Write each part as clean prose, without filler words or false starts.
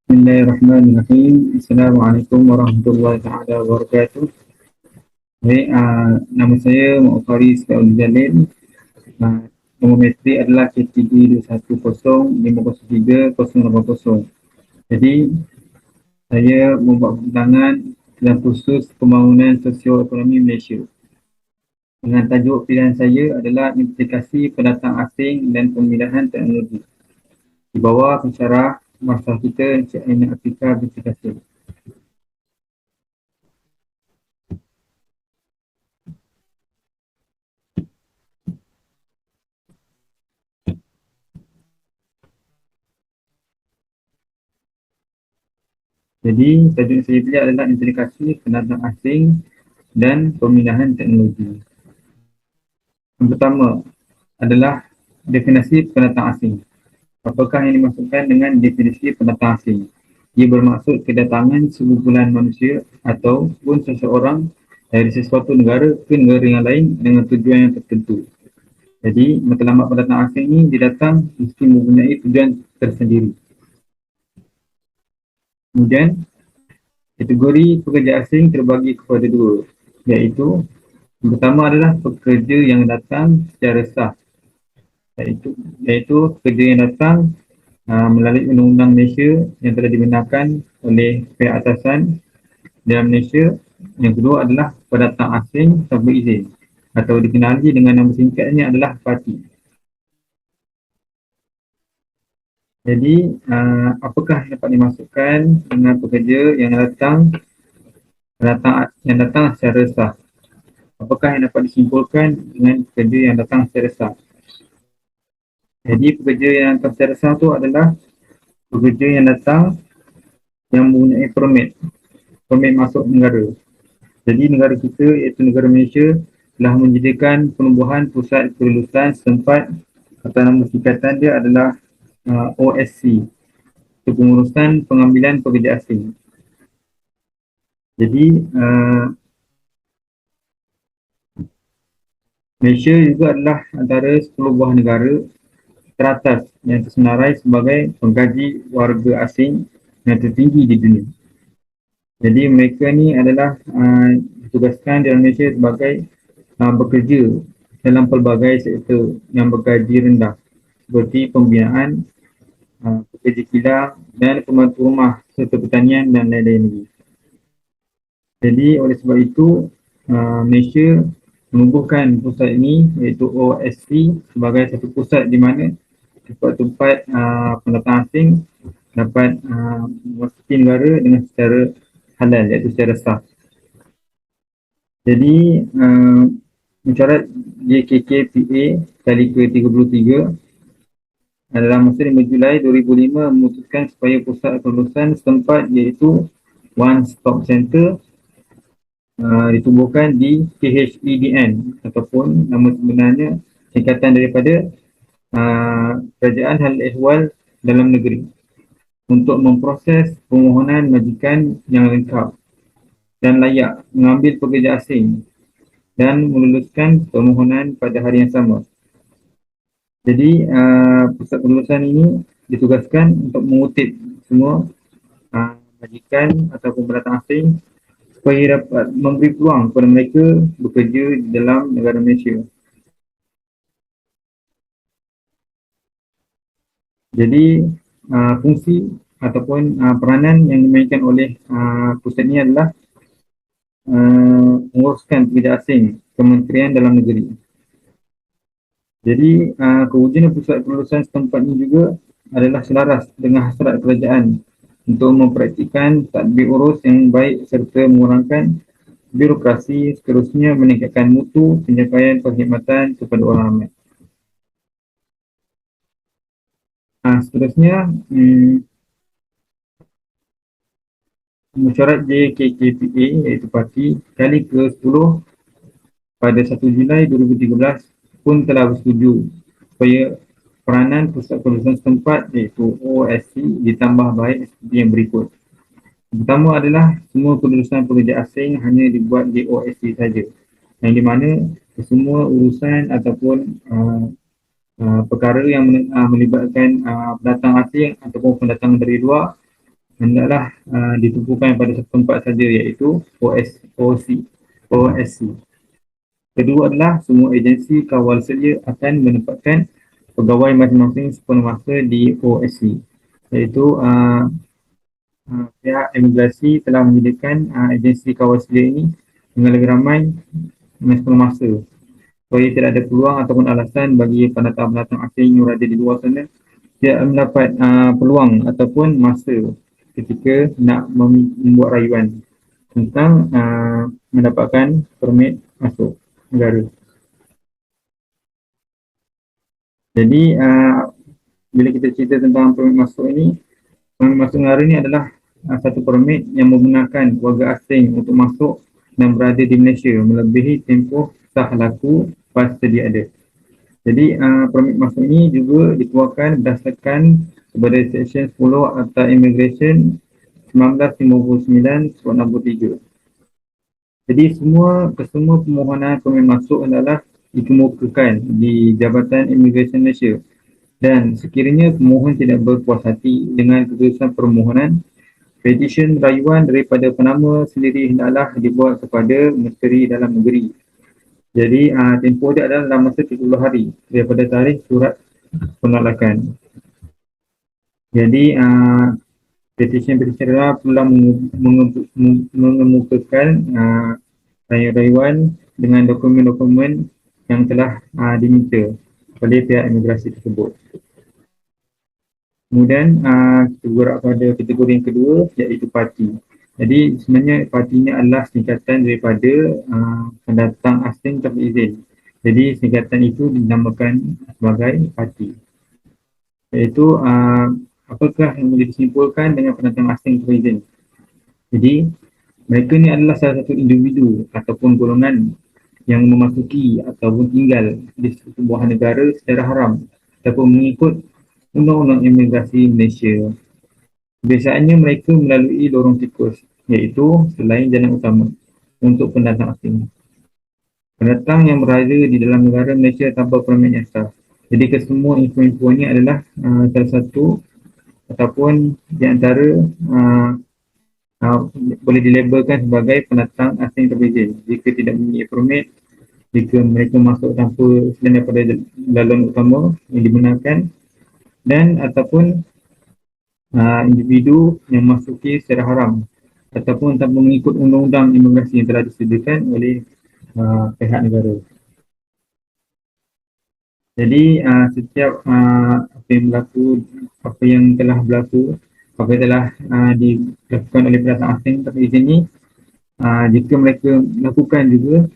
Bismillahirrahmanirrahim. Assalamualaikum warahmatullahi taala wabarakatuh. Baik, nama saya Muhammad Faris Daud Jalil. Nombor metrik adalah K3210503080. Jadi, saya membuat perbincangan dalam khusus pembangunan sosioekonomi Malaysia. Dengan tajuk pilihan saya adalah implikasi pendatang asing dan pemindahan teknologi. Di bawah pensyarah masalah kita Encik Aina Afrika binti Kasim. Jadi, tajuk saya pilih adalah implikasi pendatang asing dan pemindahan teknologi. Yang pertama adalah definisi pendatang asing. Apakah yang dimaksudkan dengan definisi pendatang asing? Ia bermaksud kedatangan sekumpulan manusia ataupun seseorang dari sesuatu negara ke negara yang lain dengan tujuan yang tertentu. Jadi, matlamat pendatang asing ini dia datang mesti mempunyai tujuan tersendiri. Kemudian, kategori pekerja asing terbagi kepada dua, iaitu yang pertama adalah pekerja yang datang secara sah, iaitu pekerja yang datang melalui Undang-Undang Malaysia yang telah dibenarkan oleh pihak atasan dalam Malaysia. Yang kedua adalah pendatang asing tanpa izin atau dikenali dengan nama singkatnya adalah parti. Jadi, apakah yang dapat dimasukkan dengan pekerja yang datang secara sah? Apakah yang dapat disimpulkan dengan pekerja yang datang secara sah? Jadi, pekerja yang datang secara sah itu adalah pekerja yang datang yang mempunyai permit masuk negara. Jadi, negara kita iaitu negara Malaysia telah menyediakan penubuhan pusat kelulusan setempat atau nama singkatan dia adalah OSC, untuk pengurusan pengambilan pekerja asing. Jadi, Malaysia juga adalah antara 10 buah negara teratas yang tersenarai sebagai pengkaji warga asing yang tertinggi di dunia. Jadi mereka ni adalah ditugaskan di Malaysia sebagai bekerja dalam pelbagai sektor yang bergaji rendah seperti pembinaan, pekerja kilang dan pembantu rumah serta pertanian dan lain-lain lagi. Jadi oleh sebab itu Malaysia menubuhkan pusat ini iaitu OSC sebagai satu pusat di mana tempat-tempat pendatang asing dapat memasuki negara dengan secara halal iaitu secara sah. Jadi mesyuarat JKKPA kali ke-33 adalah masa 5 Julai 2005 memutuskan supaya pusat kelulusan setempat iaitu One Stop Center ditubuhkan di KHEDN ataupun nama sebenarnya singkatan daripada Kerajaan Hal Ehwal Dalam Negeri untuk memproses permohonan majikan yang lengkap dan layak mengambil pekerja asing dan meluluskan permohonan pada hari yang sama. Jadi pusat kelulusan ini ditugaskan untuk mengutip semua majikan ataupun pendatang asing supaya dapat memberi peluang kepada mereka bekerja di dalam negara Malaysia. Jadi fungsi ataupun peranan yang dimainkan oleh pusat ini adalah menguruskan pekerja asing Kementerian Dalam Negeri. Jadi kewujudan pusat kelulusan setempat ini juga adalah selaras dengan hasrat kerajaan untuk mempraktikkan tadbir urus yang baik serta mengurangkan birokrasi, seterusnya meningkatkan mutu penyampaian perkhidmatan kepada orang ramai. Seterusnya, mesyuarat JKKPA iaitu parti kali ke-10 pada 1 Julai 2013 pun telah bersetuju supaya peranan pusat kelulusan setempat iaitu OSC ditambah baik seperti yang berikut. Pertama adalah semua kelulusan pekerja asing hanya dibuat di OSC saja, yang di mana semua urusan ataupun perkara yang melibatkan pendatang asing ataupun pendatang dari luar hendaklah ditumpukan pada satu tempat saja, iaitu OSC. Kedua adalah semua agensi kawal selia akan menempatkan pegawai masing-masing sepenuh masa di OSC, iaitu pihak imigrasi telah menyediakan agensi kawal selia ini dengan lebih ramai dengan sepenuh masa, supaya tidak ada peluang ataupun alasan bagi pendatang-pendatang asing yang berada di luar sana tidak mendapat peluang ataupun masa ketika nak membuat rayuan tentang mendapatkan permit masuk negara. Jadi bila kita cerita tentang permit masuk ini, permit masuk negara ini adalah satu permit yang membenarkan warga asing untuk masuk dan berada di Malaysia melebihi tempoh sah laku pas sedia ada. Jadi permit masuk ini juga dikeluarkan berdasarkan kepada Seksyen 10 Akta Immigration 1959/63. Jadi kesemua permohonan permit masuk adalah dikemukakan di Jabatan Immigration Malaysia, dan sekiranya pemohon tidak berpuas hati dengan keputusan permohonan, petisyen rayuan daripada penama sendiri hendaklah dibuat kepada Menteri Dalam Negeri. Jadi tempoh dia adalah dalam masa 30 hari daripada tarikh surat penolakan. Jadi petisyen-petisyen adalah perlu mengemukakan rayuan dengan dokumen-dokumen yang telah diminta oleh pihak imigrasi tersebut. Kemudian kita gerak pada kategori yang kedua, iaitu parti. Jadi sebenarnya parti ini adalah singkatan daripada pendatang asing tanpa izin. Jadi singkatan itu dinamakan sebagai parti. Iaitu apakah yang boleh disimpulkan dengan pendatang asing tanpa izin. Jadi mereka ni adalah salah satu individu ataupun golongan yang memasuki ataupun tinggal di sebuah negara secara haram ataupun mengikut Undang-Undang Imigrasi Malaysia. Biasanya mereka melalui lorong tikus, iaitu selain jalan utama untuk pendatang asing. Pendatang yang berada di dalam negara Malaysia tanpa permit yang sah. Jadi kesemua info-info ini adalah salah satu ataupun di antara boleh dilabelkan sebagai pendatang asing tanpa izin. Jika tidak mempunyai permit, jika mereka masuk tanpa selain daripada laluan utama yang dibenarkan, dan ataupun individu yang masuki secara haram ataupun tanpa mengikut undang-undang imigrasi yang telah disediakan oleh pihak negara. Jadi setiap apa yang telah berlaku, apa yang telah dilakukan oleh pendatang asing tanpa izin ini, jika mereka melakukan juga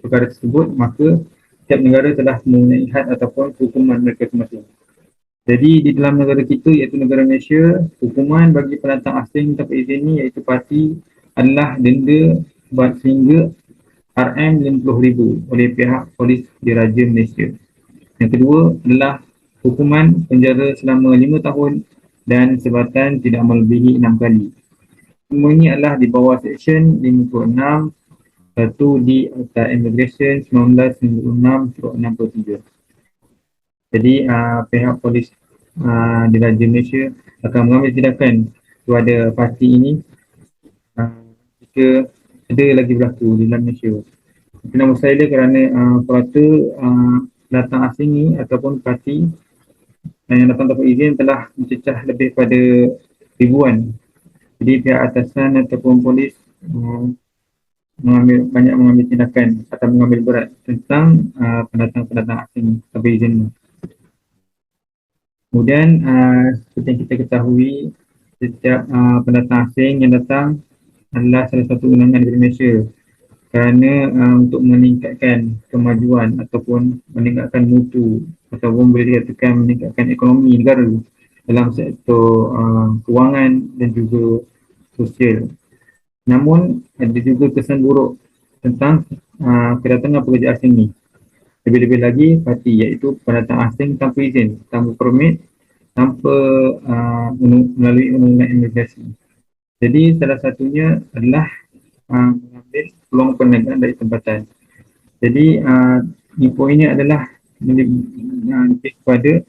perkara tersebut, maka setiap negara telah mempunyai had ataupun hukuman mereka masing-masing. Jadi di dalam negara kita, iaitu negara Malaysia, hukuman bagi pendatang asing tanpa izin ini iaitu parti adalah denda sehingga RM50,000 oleh pihak polis diraja Malaysia. Yang kedua adalah hukuman penjara selama 5 tahun dan sebatan tidak melebihi 6 kali. Semua ini adalah di bawah Seksyen 56 1 di Akta Immigration 1996/63. Jadi pihak polis diraja Malaysia akan mengambil tindakan kepada parti ini jika ada lagi berlaku di dalam Malaysia. Kena mustahil kerana perata datang asing ini ataupun parti yang datang tanpa izin telah mencecah lebih pada ribuan. Jadi pihak atasan ataupun polis mengambil tindakan atau mengambil berat tentang pendatang-pendatang asing tanpa izin. Kemudian seperti yang kita ketahui, setiap pendatang asing yang datang adalah salah satu undangan dari Malaysia kerana untuk meningkatkan kemajuan ataupun meningkatkan mutu ataupun boleh dikatakan meningkatkan ekonomi negara dalam sektor kewangan dan juga sosial. Namun ada juga kesan buruk tentang kedatangan pekerja asing ini. Lebih-lebih lagi parti, iaitu pendatang asing tanpa izin, tanpa permit, tanpa melalui undang-undang imigrasi. Jadi salah satunya adalah mengambil peluang perniagaan dari tempatan. Jadi info ini adalah lebih kepada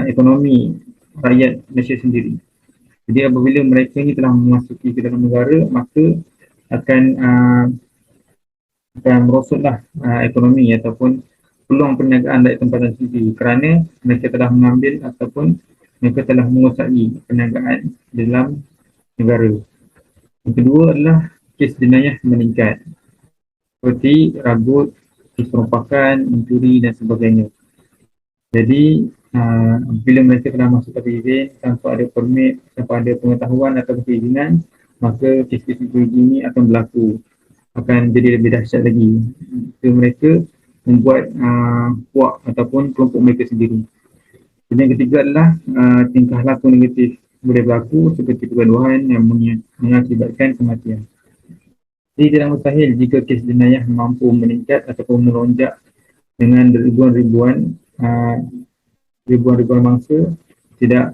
ekonomi rakyat Malaysia sendiri. Jadi apabila mereka ini telah memasuki ke dalam negara, maka akan merosotlah ekonomi ataupun peluang perniagaan dari tempatan sendiri kerana mereka telah mengambil ataupun mereka telah menguasai perniagaan dalam negara. Yang kedua adalah kes jenayah meningkat seperti ragut, kes perompakan, mencuri dan sebagainya. Jadi bila mereka telah masuk ke izin tanpa ada permit, tanpa ada pengetahuan atau perizinan, maka kes-kes ini akan berlaku, akan jadi lebih dahsyat lagi. Jika mereka membuat puak ataupun kelompok mereka sendiri. Dan yang ketiga adalah tingkah laku negatif boleh berlaku seperti pergaduhan yang mengakibatkan kematian. Jadi tidak mustahil jika kes jenayah mampu meningkat ataupun melonjak dengan ribuan mangsa. Tidak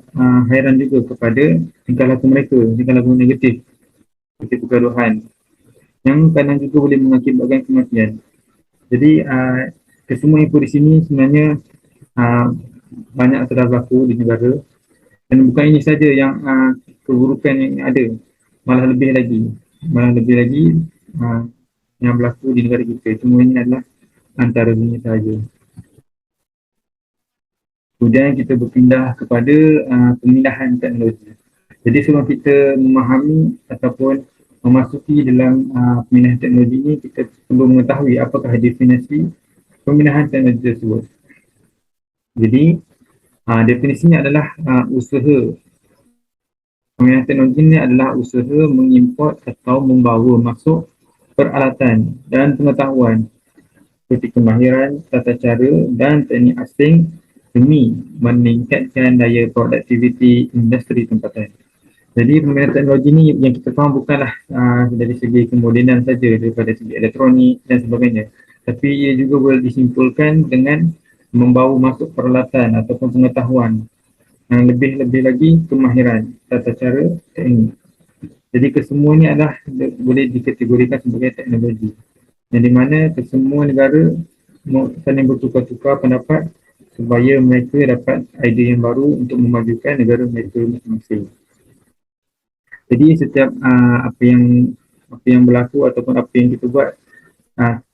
hairan juga kepada tingkah laku mereka, tingkah laku negatif seperti pergaduhan yang kadang juga boleh mengakibatkan kematian. Jadi kesemua info di sini sebenarnya banyak telah berlaku di negara, dan bukan ini saja yang keburukan yang ada, malah lebih lagi yang berlaku di negara kita. Semua ini adalah antara dunia sahaja. Kemudian kita berpindah kepada pemindahan teknologi. Jadi sebelum kita memahami ataupun memasuki dalam pemindahan teknologi ini, kita perlu mengetahui apakah definisi pemindahan teknologi tersebut. Jadi definisinya adalah usaha. Pemindahan teknologi ini adalah usaha mengimport atau membawa masuk peralatan dan pengetahuan seperti kemahiran, tata cara dan teknik asing demi meningkatkan daya produktiviti industri tempatan. Jadi pemindahan teknologi ini yang kita faham bukanlah dari segi kemodenan saja, daripada segi elektronik dan sebagainya, tapi ia juga boleh disimpulkan dengan membawa masuk peralatan ataupun pengetahuan, lebih-lebih lagi kemahiran, tata cara, teknik. Jadi kesemuanya adalah boleh dikategorikan sebagai teknologi, yang di mana kesemua negara saling bertukar-tukar pendapat supaya mereka dapat idea yang baru untuk memajukan negara mereka masing-masing. Jadi setiap apa yang berlaku ataupun apa yang kita buat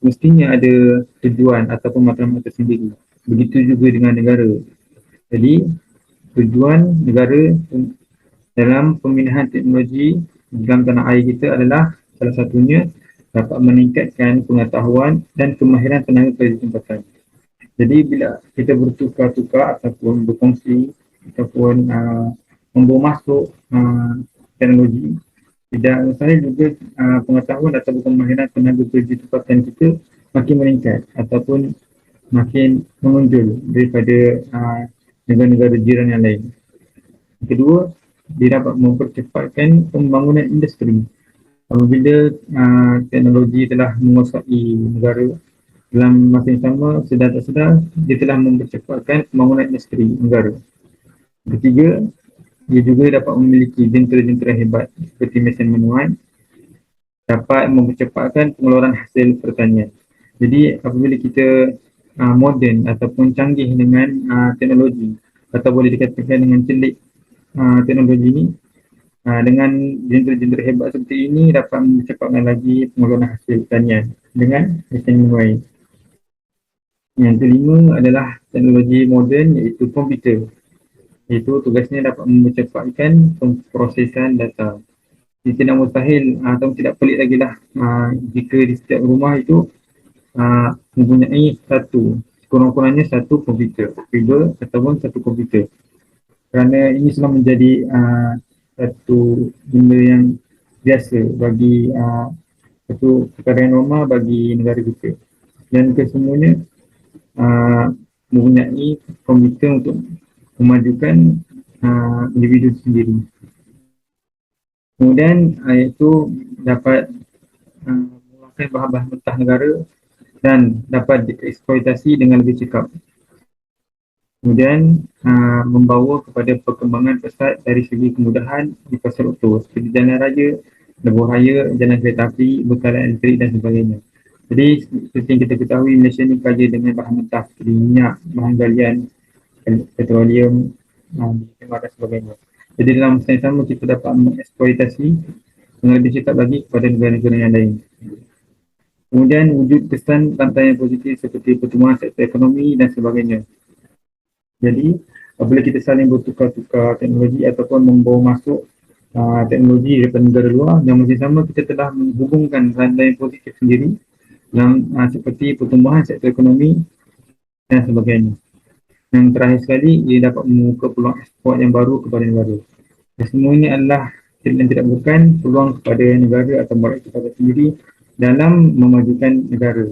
mestinya ada tujuan ataupun matlamat tersendiri. Begitu juga dengan negara. Jadi tujuan negara dalam pemindahan teknologi dalam tanah air kita adalah salah satunya dapat meningkatkan pengetahuan dan kemahiran tenaga kerja tempatan. Jadi bila kita bertukar-tukar ataupun berkongsi ataupun membawa masuk teknologi, tidak mustahil juga pengetahuan atau kemahiran tenaga kerja tempatan kita makin meningkat ataupun makin menonjol daripada negara-negara jiran yang lain. Kedua, dia dapat mempercepatkan pembangunan industri. Apabila teknologi telah menguasai negara, dalam masa yang sama, sedar tak sedar, dia telah mempercepatkan pembangunan industri negara. Ketiga, dia juga dapat memiliki jentera-jentera hebat seperti mesin manual, dapat mempercepatkan pengeluaran hasil pertanian. Jadi apabila kita moden ataupun canggih dengan teknologi, atau boleh dikatakan dengan celik teknologi ini, dengan jentera-jentera hebat seperti ini dapat mempercepatkan lagi pengeluaran hasil pertanian dengan mesin manual. Yang kelima adalah teknologi moden, iaitu komputer. Itu tugasnya dapat mempercepatkan pemprosesan data. Jadi tidak mustahil atau tidak pelik lagi lah jika di setiap rumah itu mempunyai kurang-kurangnya satu komputer, printer ataupun satu komputer. Kerana ini sudah menjadi satu benda yang biasa bagi satu perkara yang normal bagi negara kita. Dan kesemuanya mempunyai komputer untuk memajukan individu sendiri. Kemudian iaitu dapat menggunakan bahan-bahan mentah negara dan dapat dieksploitasi dengan lebih cekap. Kemudian membawa kepada perkembangan pesat dari segi kemudahan di pasar auto seperti jalan raya, lebuh raya, jalan kereta api, bekalan elektrik dan sebagainya. Jadi seperti yang kita ketahui, Malaysia ni kaya dengan bahan mentah seperti minyak, bahan galian, petroleum, dan sebagainya. Jadi dalam masa yang sama kita dapat mengeksploitasi yang lebih cepat lagi kepada negara-negara yang lain. Kemudian wujud kesan rantai yang positif seperti pertumbuhan sektor ekonomi dan sebagainya. Jadi apabila kita saling bertukar-tukar teknologi ataupun membawa masuk teknologi daripada negara luar, dan masih sama kita telah menghubungkan rantai yang positif sendiri yang seperti pertumbuhan sektor ekonomi dan sebagainya. Yang terakhir sekali, ia dapat membuka peluang ekspor yang baru kepada negara. Dan semua ini adalah tidak bukan peluang kepada negara atau mereka kepada sendiri dalam memajukan negara.